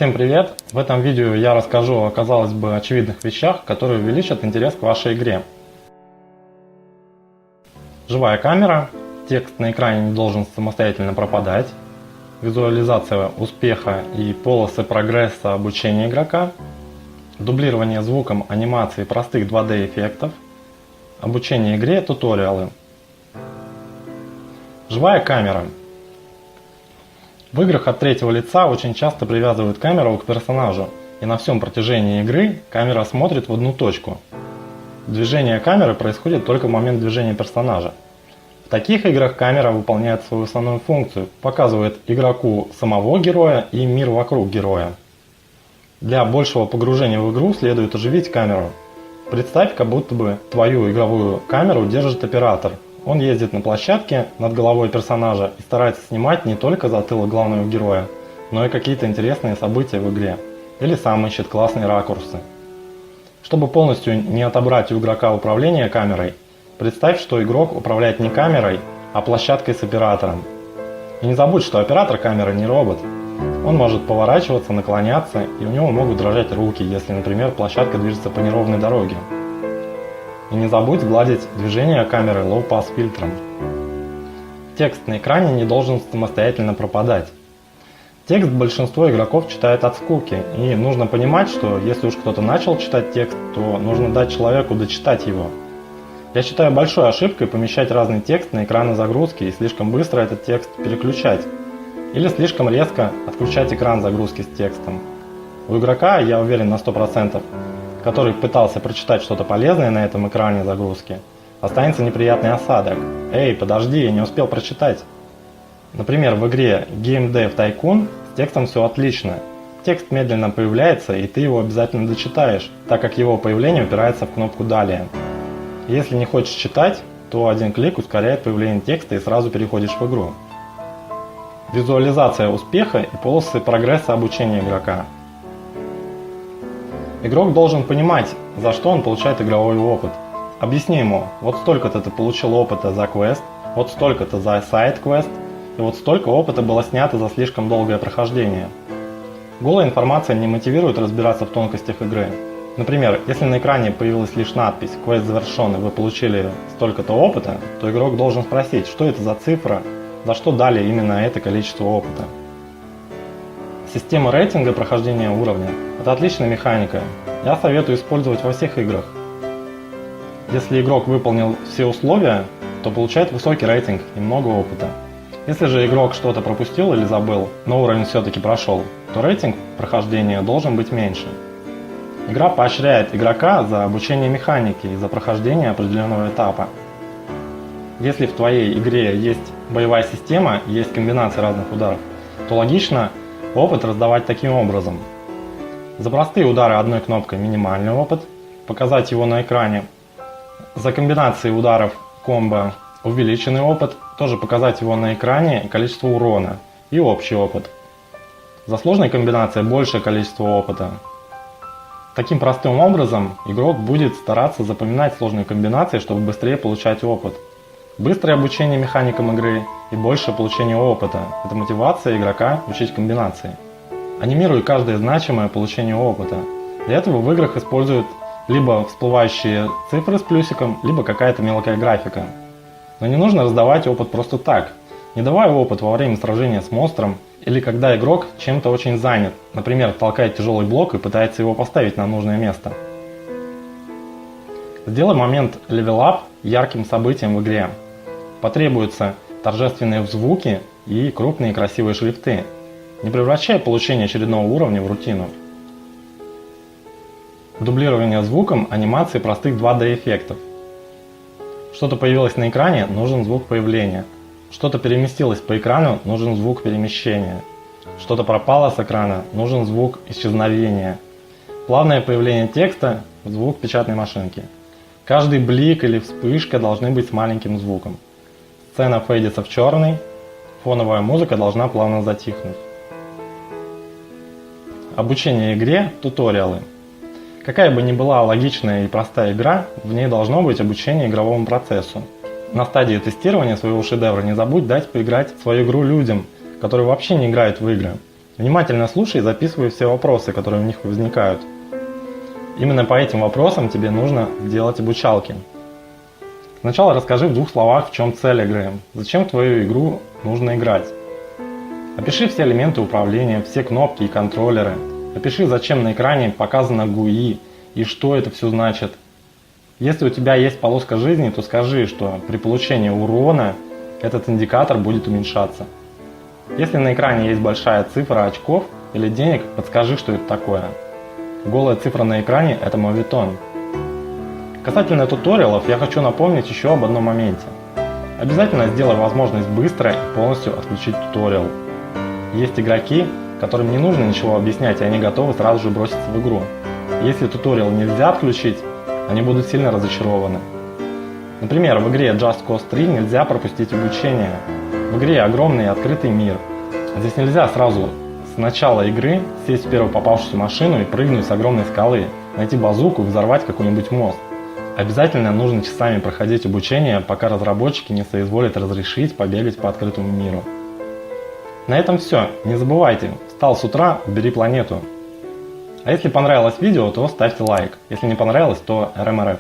Всем привет! В этом видео я расскажу о, казалось бы, очевидных вещах, которые увеличат интерес к вашей игре. Живая камера, текст на экране не должен самостоятельно пропадать, визуализация успеха и полосы прогресса обучения игрока, дублирование звуком анимации простых 2D эффектов, обучение игре, туториалы. Живая камера. В играх от третьего лица очень часто привязывают камеру к персонажу, и на всем протяжении игры камера смотрит в одну точку. Движение камеры происходит только в момент движения персонажа. В таких играх камера выполняет свою основную функцию, показывает игроку самого героя и мир вокруг героя. Для большего погружения в игру следует оживить камеру. Представь, как будто бы твою игровую камеру держит оператор. Он ездит на площадке над головой персонажа и старается снимать не только затылок главного героя, но и какие-то интересные события в игре. Или сам ищет классные ракурсы. Чтобы полностью не отобрать у игрока управление камерой, представь, что игрок управляет не камерой, а площадкой с оператором. И не забудь, что оператор камеры не робот. Он может поворачиваться, наклоняться, и у него могут дрожать руки, если, например, площадка движется по неровной дороге. И не забудь гладить движение камеры low-pass фильтром. Текст на экране не должен самостоятельно пропадать. Текст большинство игроков читает от скуки, и нужно понимать, что если уж кто-то начал читать текст, то нужно дать человеку дочитать его. Я считаю большой ошибкой помещать разный текст на экраны загрузки и слишком быстро этот текст переключать. Или слишком резко отключать экран загрузки с текстом. У игрока, я уверен на 100%, который пытался прочитать что-то полезное на этом экране загрузки, останется неприятный осадок. Эй, подожди, я не успел прочитать. Например, в игре Game Dev Tycoon с текстом все отлично. Текст медленно появляется, и ты его обязательно дочитаешь, так как его появление упирается в кнопку «Далее». Если не хочешь читать, то один клик ускоряет появление текста и сразу переходишь в игру. Визуализация успеха и полосы прогресса обучения игрока. Игрок должен понимать, за что он получает игровой опыт. Объясни ему, вот столько-то ты получил опыта за квест, вот столько-то за сайд-квест, и вот столько опыта было снято за слишком долгое прохождение. Голая информация не мотивирует разбираться в тонкостях игры. Например, если на экране появилась лишь надпись «Квест завершен» и вы получили столько-то опыта, то игрок должен спросить, что это за цифра, за что дали именно это количество опыта. Система рейтинга прохождения уровня – это отличная механика. Я советую использовать во всех играх. Если игрок выполнил все условия, то получает высокий рейтинг и много опыта. Если же игрок что-то пропустил или забыл, но уровень все-таки прошел, то рейтинг прохождения должен быть меньше. Игра поощряет игрока за обучение механике и за прохождение определенного этапа. Если в твоей игре есть боевая система и есть комбинация разных ударов, то логично опыт раздавать таким образом. За простые удары одной кнопкой минимальный опыт, показать его на экране. За комбинации ударов комбо увеличенный опыт, тоже показать его на экране, количество урона и общий опыт. За сложной комбинацией большее количество опыта. Таким простым образом игрок будет стараться запоминать сложные комбинации, чтобы быстрее получать опыт. Быстрое обучение механикам игры и большее получение опыта – это мотивация игрока учить комбинации. Анимируй каждое значимое получение опыта. Для этого в играх используют либо всплывающие цифры с плюсиком, либо какая-то мелкая графика. Но не нужно раздавать опыт просто так. Не давай опыт во время сражения с монстром или когда игрок чем-то очень занят, например, толкает тяжелый блок и пытается его поставить на нужное место. Сделай момент Level Up ярким событием в игре. Потребуются торжественные звуки и крупные красивые шрифты. Не превращай получение очередного уровня в рутину. Дублирование звуком анимации простых 2D эффектов. Что-то появилось на экране, нужен звук появления. Что-то переместилось по экрану, нужен звук перемещения. Что-то пропало с экрана, нужен звук исчезновения. Плавное появление текста – звук печатной машинки. Каждый блик или вспышка должны быть с маленьким звуком. Сцена фейдится в черный, фоновая музыка должна плавно затихнуть. Обучение игре – туториалы. Какая бы ни была логичная и простая игра, в ней должно быть обучение игровому процессу. На стадии тестирования своего шедевра не забудь дать поиграть в свою игру людям, которые вообще не играют в игры. Внимательно слушай и записывай все вопросы, которые у них возникают. Именно по этим вопросам тебе нужно делать обучалки. Сначала расскажи в 2 словах, в чем цель игры, зачем в твою игру нужно играть. Опиши все элементы управления, все кнопки и контроллеры. Опиши, зачем на экране показано GUI и что это все значит. Если у тебя есть полоска жизни, то скажи, что при получении урона этот индикатор будет уменьшаться. Если на экране есть большая цифра очков или денег, подскажи, что это такое. Голая цифра на экране – это мовитон. Касательно туториалов, я хочу напомнить еще об одном моменте. Обязательно сделай возможность быстро и полностью отключить туториал. Есть игроки, которым не нужно ничего объяснять, и они готовы сразу же броситься в игру. Если туториал нельзя отключить, они будут сильно разочарованы. Например, в игре Just Cause 3 нельзя пропустить обучение. В игре огромный открытый мир. Здесь нельзя сразу с начала игры сесть в первую попавшуюся машину и прыгнуть с огромной скалы, найти базуку и взорвать какой-нибудь мост. Обязательно нужно часами проходить обучение, пока разработчики не соизволят разрешить побегать по открытому миру. На этом все. Не забывайте, встал с утра, убери планету. А если понравилось видео, то ставьте лайк. Если не понравилось, то РМРФ.